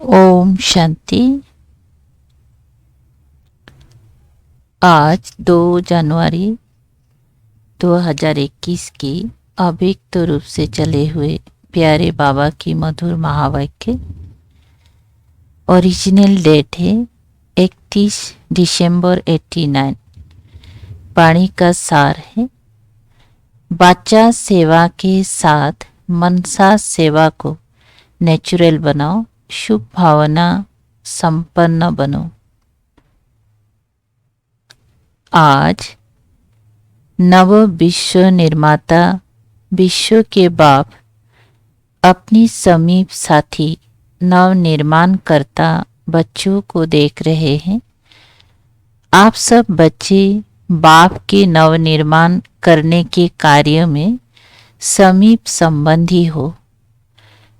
ओम शांति। आज 2 जनवरी 2021 की अव्यक्त रूप से चले हुए प्यारे बाबा की मधुर महावाक्य। ओरिजिनल डेट है 31 दिसंबर 89। वाणी का सार है, बाचा सेवा के साथ मनसा सेवा को नेचुरल बनाओ, शुभ भावना संपन्न बनो। आज नव विश्व निर्माता, विश्व के बाप अपनी समीप साथी नव निर्माण करता बच्चों को देख रहे हैं। आप सब बच्चे बाप के नव निर्माण करने के कार्य में समीप संबंधी हो।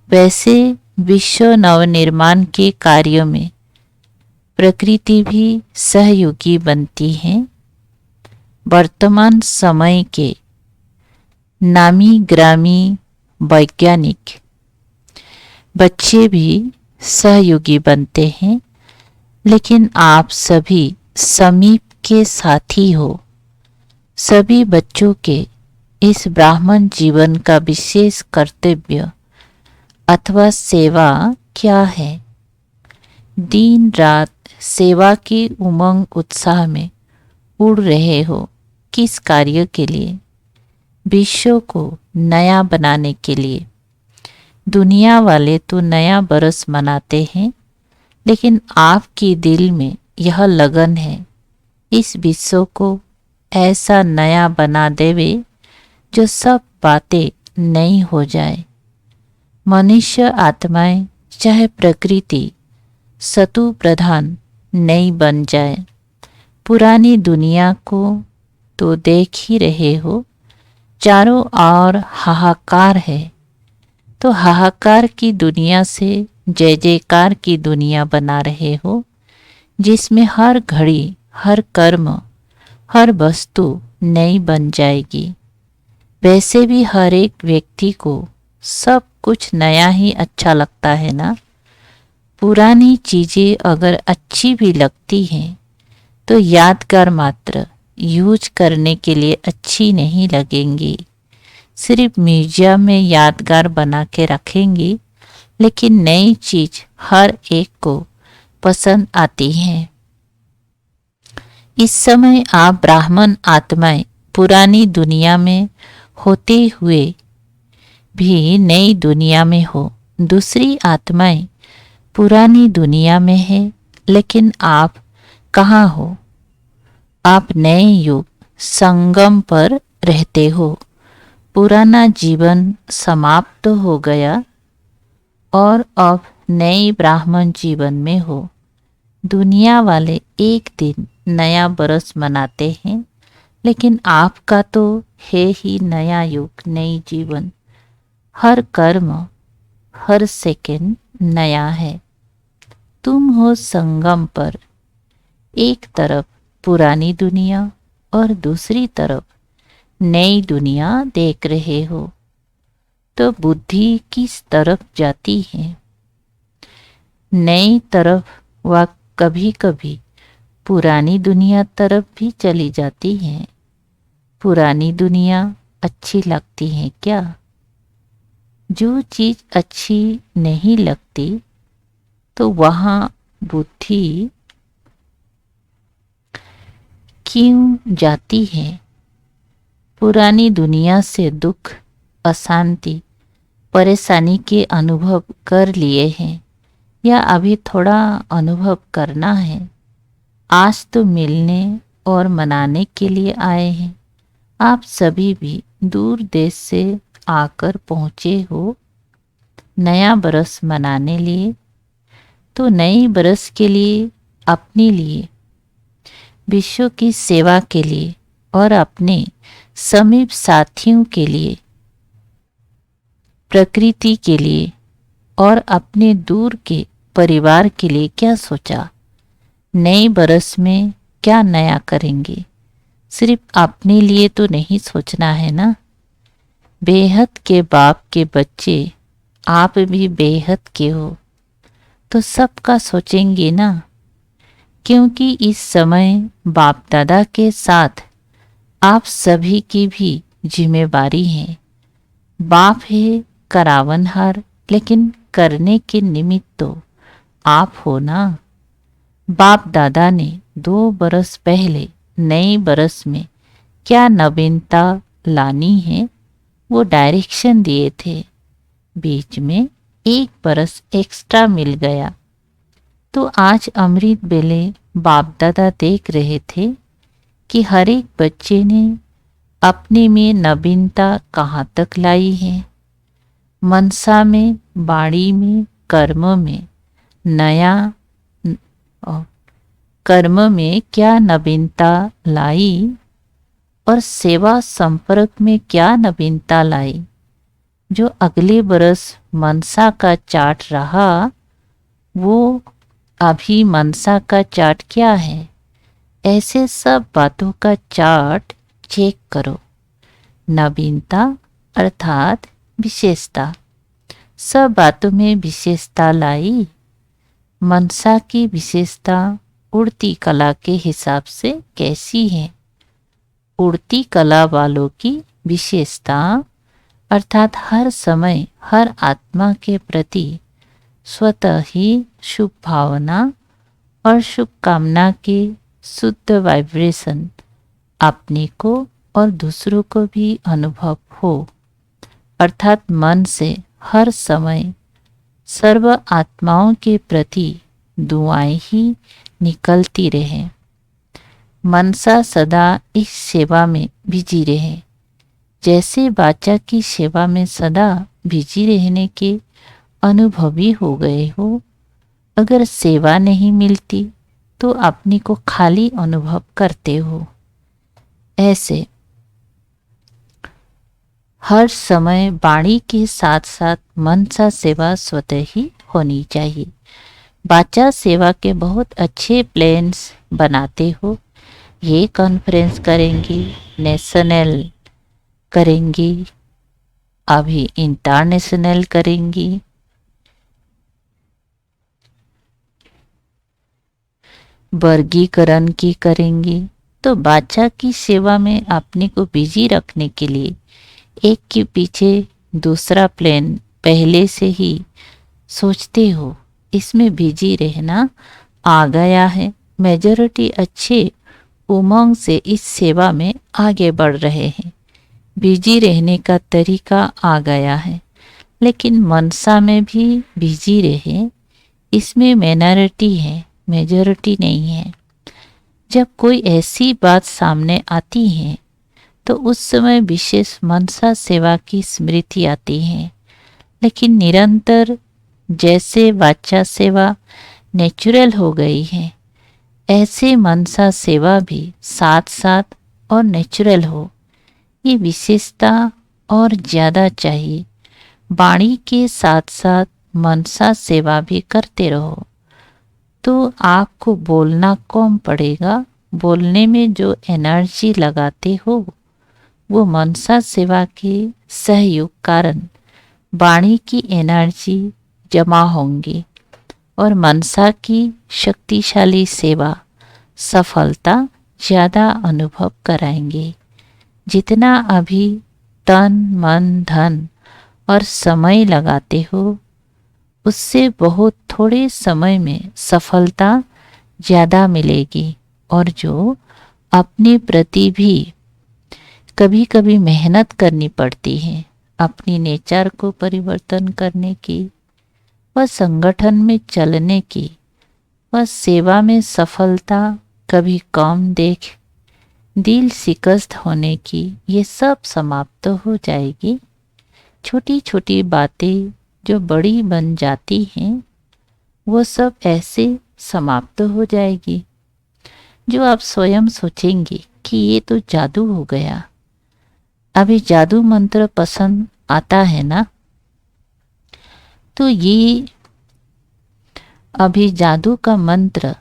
वैसे विश्व नवनिर्माण के कार्य में प्रकृति भी सहयोगी बनती है। वर्तमान समय के नामी ग्रामी वैज्ञानिक बच्चे भी सहयोगी बनते हैं, लेकिन आप सभी समीप के साथी हो। सभी बच्चों के इस ब्राह्मण जीवन का विशेष कर्तव्य अथवा सेवा क्या है? दिन रात सेवा के उमंग उत्साह में उड़ रहे हो। किस कार्य के लिए? विश्व को नया बनाने के लिए। दुनिया वाले तो नया बरस मनाते हैं, लेकिन आपके दिल में यह लगन है इस विश्व को ऐसा नया बना देवे जो सब बातें नई हो जाए। मनुष्य आत्माएं चाहे प्रकृति सतु प्रधान नई बन जाए। पुरानी दुनिया को तो देख ही रहे हो, चारों ओर हाहाकार है। तो हाहाकार की दुनिया से जय जयकार की दुनिया बना रहे हो, जिसमें हर घड़ी हर कर्म हर वस्तु नई बन जाएगी। वैसे भी हर एक व्यक्ति को सब कुछ नया ही अच्छा लगता है ना। पुरानी चीजें अगर अच्छी भी लगती हैं तो यादगार मात्र, यूज करने के लिए अच्छी नहीं लगेंगी। सिर्फ म्यूजियम में यादगार बना के रखेंगी, लेकिन नई चीज हर एक को पसंद आती है। इस समय आप ब्राह्मण आत्माएं पुरानी दुनिया में होते हुए भी नई दुनिया में हो। दूसरी आत्माएं पुरानी दुनिया में है, लेकिन आप कहाँ हो? आप नए युग संगम पर रहते हो। पुराना जीवन समाप्त हो गया और अब नए ब्राह्मण जीवन में हो। दुनिया वाले एक दिन नया बरस मनाते हैं, लेकिन आपका तो है ही नया युग, नई जीवन। हर कर्म हर सेकंड नया है। तुम हो संगम पर, एक तरफ पुरानी दुनिया और दूसरी तरफ नई दुनिया देख रहे हो। तो बुद्धि किस तरफ जाती है? नई तरफ व कभी कभी पुरानी दुनिया तरफ भी चली जाती है। पुरानी दुनिया अच्छी लगती है क्या? जो चीज अच्छी नहीं लगती तो वहाँ बुद्धि क्यों जाती है? पुरानी दुनिया से दुख, अशांति, परेशानी के अनुभव कर लिए हैं या अभी थोड़ा अनुभव करना है? आज तो मिलने और मनाने के लिए आए हैं। आप सभी भी दूर देश से आकर पहुँचे हो नया बरस मनाने लिए। तो नए बरस के लिए, अपने लिए, विश्व की सेवा के लिए और अपने समीप साथियों के लिए, प्रकृति के लिए और अपने दूर के परिवार के लिए क्या सोचा? नए बरस में क्या नया करेंगे? सिर्फ अपने लिए तो नहीं सोचना है ना। बेहद के बाप के बच्चे आप भी बेहद के हो। तो सबका सोचेंगे ना, क्योंकि इस समय बाप दादा के साथ आप सभी की भी जिम्मेवारी है। बाप है करावनहार, लेकिन करने के निमित्त तो आप हो ना। बाप दादा ने 2 बरस पहले नए बरस में क्या नवीनता लानी है वो डायरेक्शन दिए थे। बीच में 1 बरस एक्स्ट्रा मिल गया, तो आज अमृत बेले बाप दादा देख रहे थे कि हर एक बच्चे ने अपने में नवीनता कहाँ तक लाई है। मनसा में, बाणी में, कर्म में नया कर्म में क्या नवीनता लाई और सेवा संपर्क में क्या नवीनता लाई। जो अगले बरस मनसा का चार्ट रहा वो अभी मनसा का चार्ट क्या है, ऐसे सब बातों का चार्ट चेक करो। नवीनता अर्थात विशेषता, सब बातों में विशेषता लाई। मनसा की विशेषता उड़ती कला के हिसाब से कैसी है। उड़ती कला वालों की विशेषता अर्थात हर समय हर आत्मा के प्रति स्वतः ही शुभ भावना और शुभकामना के शुद्ध वाइब्रेशन अपने को और दूसरों को भी अनुभव हो, अर्थात मन से हर समय सर्व आत्माओं के प्रति दुआएं ही निकलती रहे। मनसा सदा इस सेवा में बिजी रहे। जैसे बाचा की सेवा में सदा बिजी रहने के अनुभवी हो गए हो। अगर सेवा नहीं मिलती तो अपने को खाली अनुभव करते हो। ऐसे हर समय वाणी के साथ साथ मनसा सेवा स्वतः ही होनी चाहिए। बाचा सेवा के बहुत अच्छे प्लान्स बनाते हो। ये कॉन्फ्रेंस करेंगी, नेशनल करेंगी, अभी इंटरनेशनल करेंगी, वर्गीकरण की करेंगी। तो बाचा की सेवा में अपने को बिजी रखने के लिए एक के पीछे दूसरा प्लान पहले से ही सोचते हो। इसमें बिजी रहना आ गया है। मेजॉरिटी अच्छे उमंग से इस सेवा में आगे बढ़ रहे हैं। बिजी रहने का तरीका आ गया है, लेकिन मनसा में भी बिजी रहे, इसमें माइनॉरिटी है, मेजॉरिटी नहीं है। जब कोई ऐसी बात सामने आती है तो उस समय विशेष मनसा सेवा की स्मृति आती है। लेकिन निरंतर जैसे वाचा सेवा नेचुरल हो गई है, ऐसे मनसा सेवा भी साथ साथ और नेचुरल हो। ये विशेषता और ज़्यादा चाहिए। वाणी के साथ साथ मनसा सेवा भी करते रहो तो आपको बोलना कम पड़ेगा। बोलने में जो एनर्जी लगाते हो वो मनसा सेवा के सहयोग कारण वाणी की एनर्जी जमा होंगी और मनसा की शक्तिशाली सेवा सफलता ज़्यादा अनुभव कराएंगे। जितना अभी तन मन धन और समय लगाते हो उससे बहुत थोड़े समय में सफलता ज़्यादा मिलेगी। और जो अपने प्रति भी कभी कभी मेहनत करनी पड़ती है अपनी नेचर को परिवर्तन करने की, व संगठन में चलने की, व सेवा में सफलता कभी कम देख दिल शिकस्त होने की, ये सब समाप्त हो जाएगी। छोटी छोटी बातें जो बड़ी बन जाती हैं वो सब ऐसे समाप्त हो जाएगी। जो आप स्वयं सोचेंगे कि ये तो जादू हो गया। अभी जादू मंत्र पसंद आता है ना, तो ये अभी जादू का मंत्र,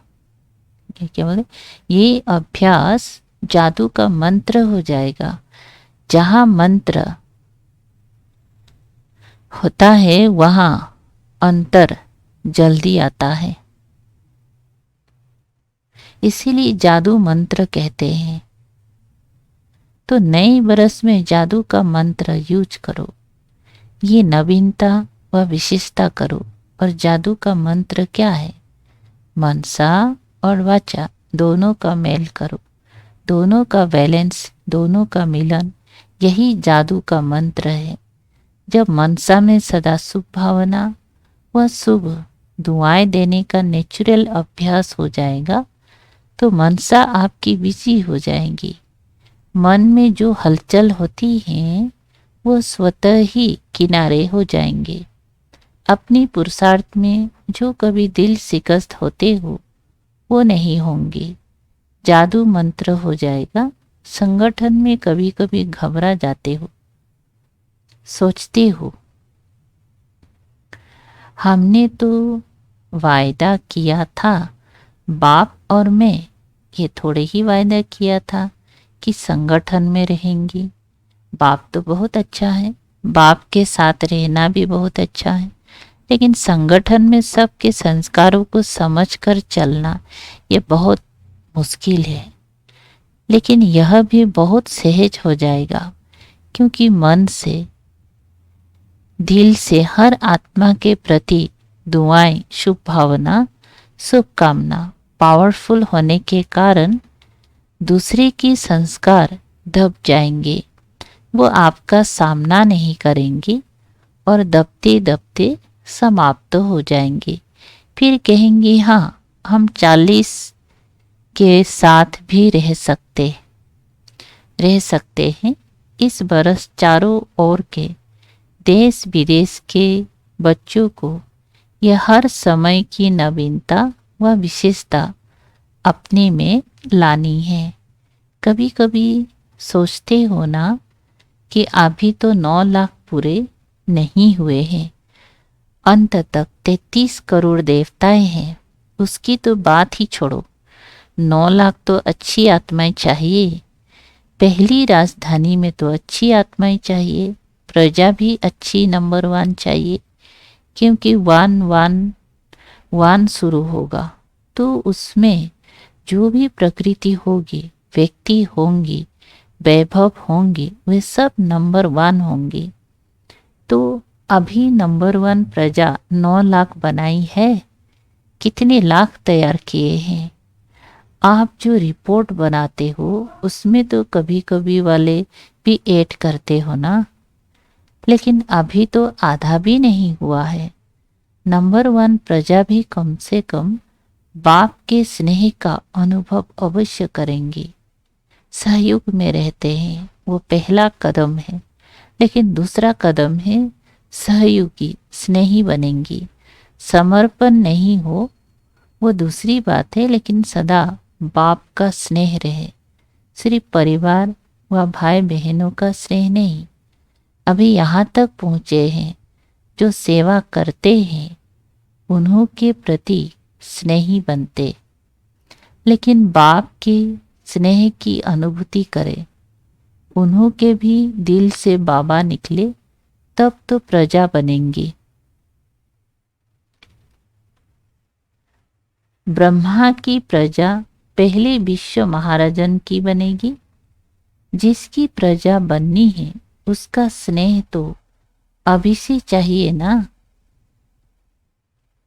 ये क्या बोले, ये अभ्यास जादू का मंत्र हो जाएगा। जहाँ मंत्र होता है वहाँ अंतर जल्दी आता है। इसीलिए जादू मंत्र कहते हैं। तो नए बरस में जादू का मंत्र यूज करो, ये नवीनता व विशेषता करो। और जादू का मंत्र क्या है? मनसा और वाचा दोनों का मेल करो, दोनों का बैलेंस, दोनों का मिलन, यही जादू का मंत्र है। जब मनसा में सदा शुभ भावना व शुभ दुआएं देने का नेचुरल अभ्यास हो जाएगा तो मनसा आपकी बिजी हो जाएंगी। मन में जो हलचल होती है वो स्वतः ही किनारे हो जाएंगे। अपनी पुरुषार्थ में जो कभी दिल शिकस्त होते हो वो नहीं होंगे। जादू मंत्र हो जाएगा। संगठन में कभी कभी घबरा जाते हो, सोचते हो हमने तो वायदा किया था, बाप और मैं ये थोड़े ही वायदा किया था कि संगठन में रहेंगी। बाप तो बहुत अच्छा है, बाप के साथ रहना भी बहुत अच्छा है, लेकिन संगठन में सबके संस्कारों को समझकर चलना ये बहुत मुश्किल है। लेकिन यह भी बहुत सहज हो जाएगा, क्योंकि मन से, दिल से हर आत्मा के प्रति दुआएं, शुभ भावना, शुभकामना पावरफुल होने के कारण दूसरे की संस्कार दब जाएंगे। वो आपका सामना नहीं करेंगे और दबते दबते समाप्त हो जाएंगे। फिर कहेंगे हाँ, हम 40 के साथ भी रह सकते हैं। इस बरस चारों ओर के देश विदेश के बच्चों को यह हर समय की नवीनता व विशेषता अपने में लानी है। कभी कभी सोचते हो ना कि अभी तो 9 लाख पूरे नहीं हुए हैं, अंत तक 33 करोड़ देवताएं हैं, उसकी तो बात ही छोड़ो। 9 लाख तो अच्छी आत्माएं चाहिए। पहली राजधानी में तो अच्छी आत्माएं चाहिए, प्रजा भी अच्छी नंबर 1 चाहिए, क्योंकि 1 शुरू होगा तो उसमें जो भी प्रकृति होगी, व्यक्ति होंगी, वैभव होंगे, वे सब नंबर 1 होंगे। तो अभी नंबर 1 प्रजा 9 लाख बनाई है, कितने लाख तैयार किए हैं। आप जो रिपोर्ट बनाते हो उसमें तो कभी कभी वाले भी ऐड करते हो ना, लेकिन अभी तो आधा भी नहीं हुआ है। नंबर 1 प्रजा भी कम से कम बाप के स्नेह का अनुभव अवश्य करेंगी। सहयोग में रहते हैं, वो पहला कदम है। लेकिन दूसरा कदम है सहयोगी, स्नेही बनेंगी। समर्पण नहीं हो वो दूसरी बात है, लेकिन सदा बाप का स्नेह रहे, सिर्फ परिवार व भाई बहनों का स्नेह नहीं। अभी यहाँ तक पहुँचे हैं, जो सेवा करते हैं उन्हों के प्रति स्नेही बनते, लेकिन बाप के स्नेह की अनुभूति करे, उन्हों के भी दिल से बाबा निकले, तब तो प्रजा बनेंगी। ब्रह्मा की प्रजा पहले विश्व महाराजन की बनेगी। जिसकी प्रजा बननी है उसका स्नेह तो अभी से चाहिए ना।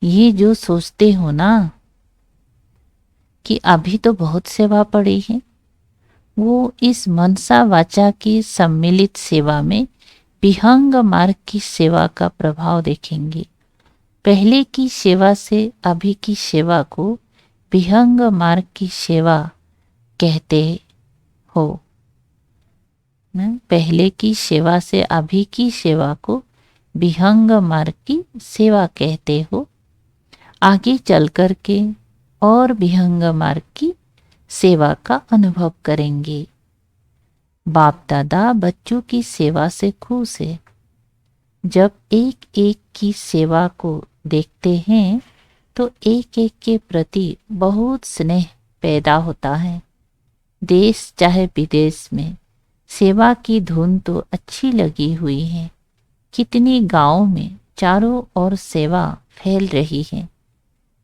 ये जो सोचते हो ना कि अभी तो बहुत सेवा पड़ी है, वो इस मनसा वाचा की सम्मिलित सेवा में विहंग मार्ग की सेवा का प्रभाव देखेंगे। पहले की सेवा से अभी की सेवा को विहंग मार्ग की सेवा कहते हो। पहले की सेवा से अभी की सेवा को विहंग मार्ग की सेवा कहते हो। आगे चल कर के और विहंग मार्ग की सेवा का अनुभव करेंगे। बाप दादा बच्चों की सेवा से खुश है। जब एक एक की सेवा को देखते हैं तो एक एक के प्रति बहुत स्नेह पैदा होता है। देश चाहे विदेश में सेवा की धुन तो अच्छी लगी हुई है। कितनी गांव में चारों ओर सेवा फैल रही है।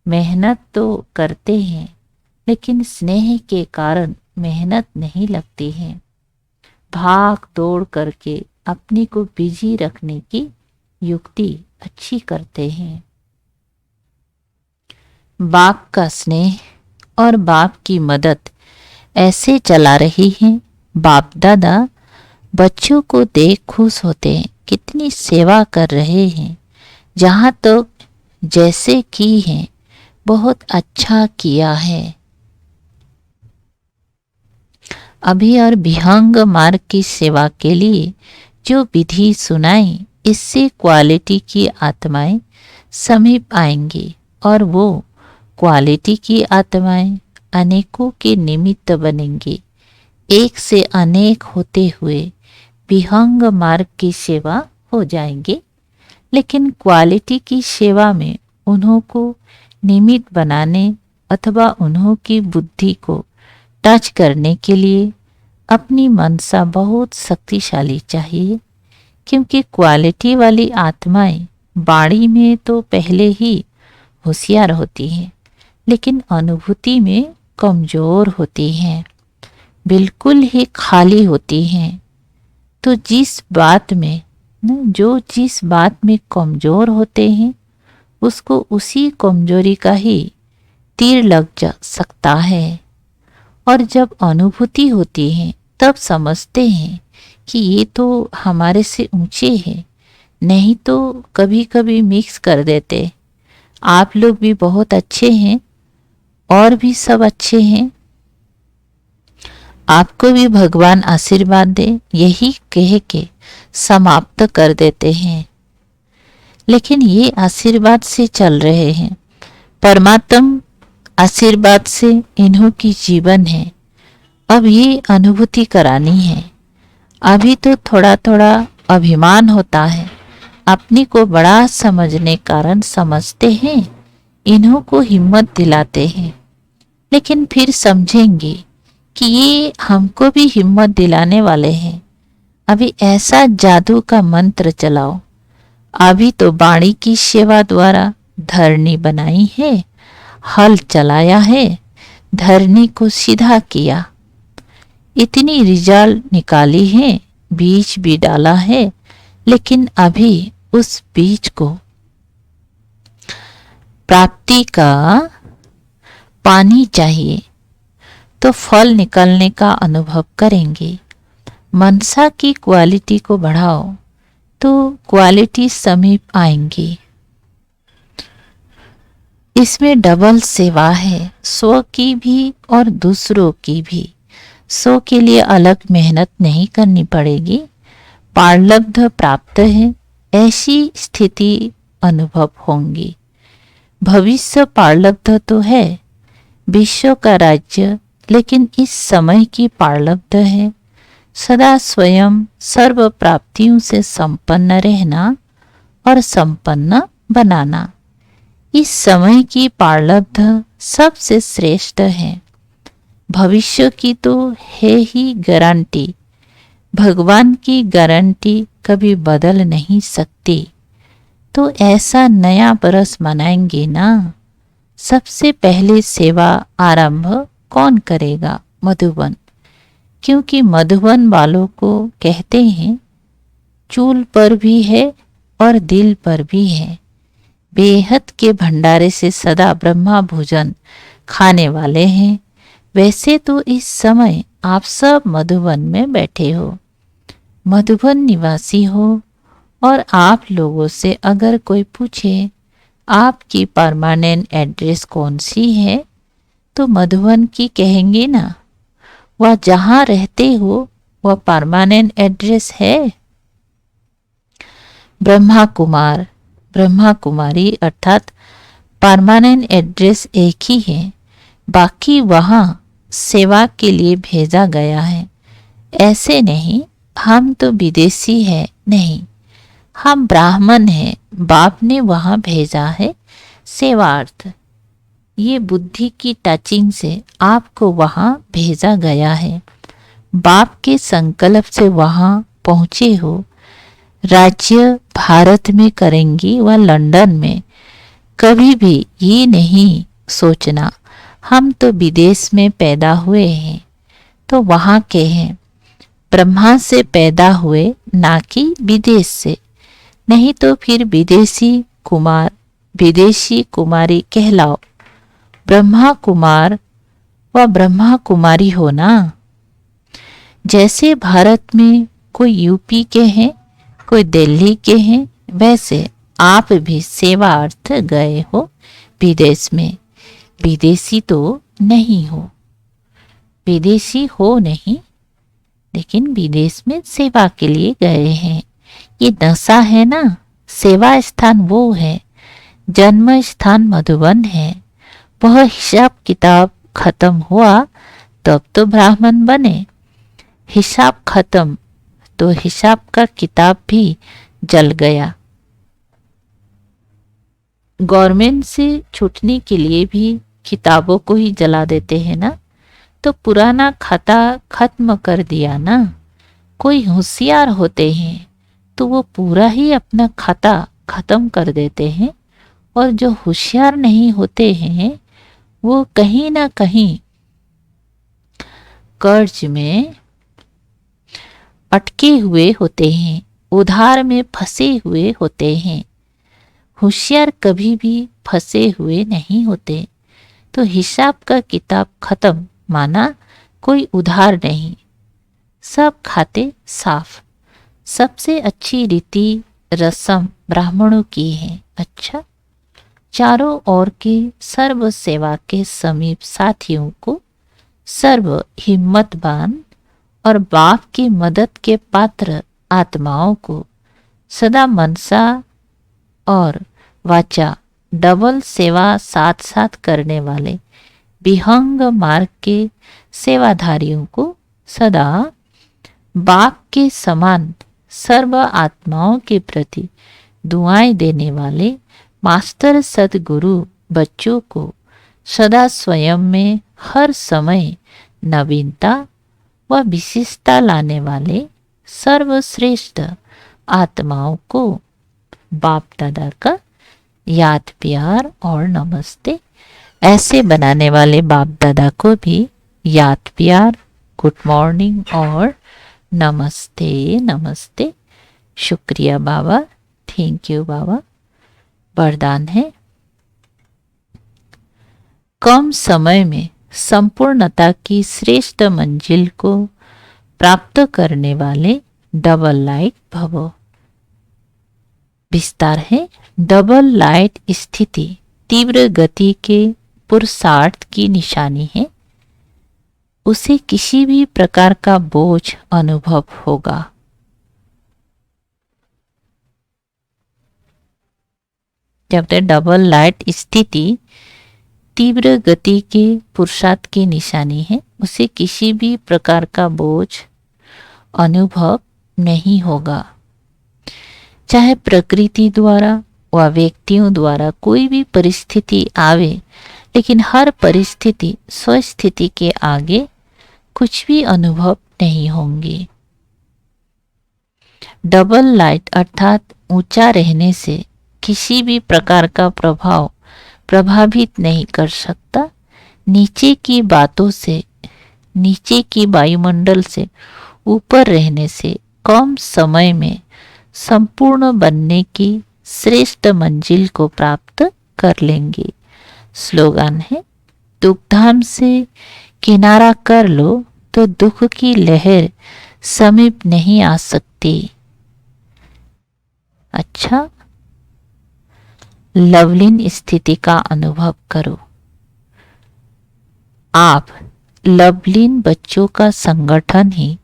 मेहनत तो करते हैं, लेकिन स्नेह के कारण मेहनत नहीं लगती है। भाग दौड़ करके अपने को बिजी रखने की युक्ति अच्छी करते हैं। बाप का स्नेह और बाप की मदद ऐसे चला रही है। बाप दादा बच्चों को देख खुश होते हैं, कितनी सेवा कर रहे हैं, जहाँ तक जैसे की है बहुत अच्छा किया है। अभी और विहंग मार्ग की सेवा के लिए जो विधि सुनाई, इससे क्वालिटी की आत्माएं समीप आएंगी और वो क्वालिटी की आत्माएं अनेकों के निमित्त बनेंगी। एक से अनेक होते हुए विहंग मार्ग की सेवा हो जाएंगे, लेकिन क्वालिटी की सेवा में उन्हों को निमित्त बनाने अथवा उन्हों की बुद्धि को टच करने के लिए अपनी मनसा बहुत शक्तिशाली चाहिए, क्योंकि क्वालिटी वाली आत्माएं बाणी में तो पहले ही होशियार होती हैं, लेकिन अनुभूति में कमजोर होती हैं, बिल्कुल ही खाली होती हैं। तो जिस बात में कमजोर होते हैं, उसको उसी कमजोरी का ही तीर लग जा सकता है। और जब अनुभूति होती है तब समझते हैं कि ये तो हमारे से ऊंचे हैं, नहीं तो कभी कभी मिक्स कर देते। आप लोग भी बहुत अच्छे हैं और भी सब अच्छे हैं, आपको भी भगवान आशीर्वाद दे, यही कह के समाप्त कर देते हैं। लेकिन ये आशीर्वाद से चल रहे हैं, परमात्म आशीर्वाद से इन्हों की जीवन है। अब ये अनुभूति करानी है। अभी तो थोड़ा थोड़ा अभिमान होता है, अपने को बड़ा समझने कारण समझते हैं, इन्हों को हिम्मत दिलाते हैं, लेकिन फिर समझेंगे कि ये हमको भी हिम्मत दिलाने वाले हैं। अभी ऐसा जादू का मंत्र चलाओ। अभी तो बाणी की सेवा द्वारा धरनी बनाई है, हल चलाया है, धरनी को सीधा किया, इतनी रिजल्ट निकाली है, बीज भी डाला है, लेकिन अभी उस बीज को प्राप्ति का पानी चाहिए, तो फल निकलने का अनुभव करेंगे। मनसा की क्वालिटी को बढ़ाओ तो क्वालिटी समीप आएंगी। इसमें डबल सेवा है, स्व की भी और दूसरों की भी। स्व के लिए अलग मेहनत नहीं करनी पड़ेगी, पारलब्ध प्राप्त है, ऐसी स्थिति अनुभव होंगी। भविष्य पारलब्ध तो है, विश्व का राज्य, लेकिन इस समय की पारलब्ध है सदा स्वयं सर्व प्राप्तियों से संपन्न रहना और संपन्न बनाना। इस समय की पारलब्ध सबसे श्रेष्ठ है। भविष्य की तो है ही गारंटी, भगवान की गारंटी कभी बदल नहीं सकती। तो ऐसा नया बरस मनाएंगे ना। सबसे पहले सेवा आरंभ कौन करेगा? मधुबन, क्योंकि मधुबन वालों को कहते हैं चूल पर भी है और दिल पर भी है। बेहद के भंडारे से सदा ब्रह्मा भोजन खाने वाले हैं। वैसे तो इस समय आप सब मधुबन में बैठे हो, मधुबन निवासी हो, और आप लोगों से अगर कोई पूछे आपकी परमानेंट एड्रेस कौन सी है, तो मधुबन की कहेंगे ना। वह जहाँ रहते हो वह परमानेंट एड्रेस है। ब्रह्मा कुमार, ब्रह्मा कुमारी अर्थात परमानेंट एड्रेस एक ही है, बाकी वहाँ सेवा के लिए भेजा गया है। ऐसे नहीं हम तो विदेशी है, नहीं, हम ब्राह्मण हैं, बाप ने वहाँ भेजा है सेवार्थ। ये बुद्धि की टचिंग से आपको वहाँ भेजा गया है, बाप के संकल्प से वहाँ पहुँचे हो। राज्य भारत में करेंगी व लंदन में, कभी भी ये नहीं सोचना हम तो विदेश में पैदा हुए हैं तो वहाँ के हैं। ब्रह्मा से पैदा हुए ना कि विदेश से, नहीं तो फिर विदेशी कुमारी कहलाओ। ब्रह्मा कुमार व ब्रह्मा कुमारी हो ना। जैसे भारत में कोई यूपी के हैं, कोई दिल्ली के हैं, वैसे आप भी सेवा अर्थ गए हो विदेश में। विदेशी तो नहीं हो, विदेशी हो नहीं, लेकिन विदेश में सेवा के लिए गए हैं। ये दशा है ना, सेवा स्थान वो है, जन्म स्थान मधुबन है। वह हिसाब किताब खत्म हुआ तब तो ब्राह्मण बने। हिसाब खत्म तो हिसाब का किताब भी जल गया। गवर्नमेंट से छूटने के लिए भी किताबों को ही जला देते हैं ना, तो पुराना खाता खत्म कर दिया ना। कोई होशियार होते हैं तो वो पूरा ही अपना खाता खत्म कर देते हैं, और जो होशियार नहीं होते हैं वो कहीं ना कहीं कर्ज में अटके हुए होते हैं, उधार में फंसे हुए होते हैं। होशियार कभी भी फंसे हुए नहीं होते। तो हिसाब का किताब खत्म माना कोई उधार नहीं, सब खाते साफ। सबसे अच्छी रीति रस्म ब्राह्मणों की है। अच्छा, चारों ओर के सर्व सेवा के समीप साथियों को, सर्व हिम्मतवान और बाप की मदद के पात्र आत्माओं को सदा मनसा और वाचा डबल सेवा साथ साथ करने वाले विहंग मार्ग के सेवाधारियों को सदा बाप के समान सर्व आत्माओं के प्रति दुआएं देने वाले मास्टर सदगुरु बच्चों को सदा स्वयं में हर समय नवीनता व विशिष्टता लाने वाले सर्वश्रेष्ठ आत्माओं को बाप दादा का याद प्यार और नमस्ते। ऐसे बनाने वाले बाप दादा को भी याद प्यार, गुड मॉर्निंग और नमस्ते नमस्ते। शुक्रिया बाबा, थैंक यू बाबा। वरदान है, कम समय में संपूर्णता की श्रेष्ठ मंजिल को प्राप्त करने वाले डबल लाइट भवो। विस्तार है, डबल लाइट स्थिति तीव्र गति के पुरुषार्थ की निशानी है। उसे किसी भी प्रकार का बोझ अनुभव होगा। जब तक डबल लाइट स्थिति तीव्र गति के पुरुषार्थ की निशानी है, उसे किसी भी प्रकार का बोझ अनुभव नहीं होगा। चाहे प्रकृति द्वारा व व्यक्तियों द्वारा कोई भी परिस्थिति आवे, लेकिन हर परिस्थिति स्वस्थिति के आगे कुछ भी अनुभव नहीं होंगी। डबल लाइट अर्थात ऊंचा रहने से किसी भी प्रकार का प्रभाव प्रभावित नहीं कर सकता। नीचे की बातों से, नीचे की वायुमंडल से ऊपर रहने से कम समय में संपूर्ण बनने की श्रेष्ठ मंजिल को प्राप्त कर लेंगे। स्लोगन है, दुखधाम से किनारा कर लो तो दुख की लहर समीप नहीं आ सकती। अच्छा, लवलीन स्थिति का अनुभव करो। आप लवलीन बच्चों का संगठन ही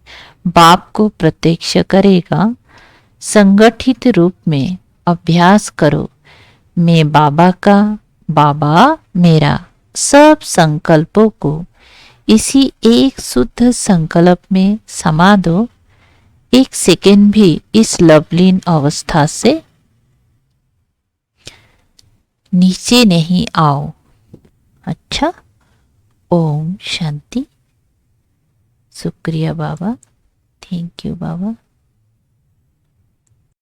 बाप को प्रत्यक्ष करेगा। संगठित रूप में अभ्यास करो। मैं बाबा का, बाबा मेरा। सब संकल्पों को इसी एक शुद्ध संकल्प में समा दो। एक सेकेंड भी इस लवलीन अवस्था से नीचे नहीं आओ। अच्छा, ओम शांति। शुक्रिया बाबा, थैंक यू बाबा।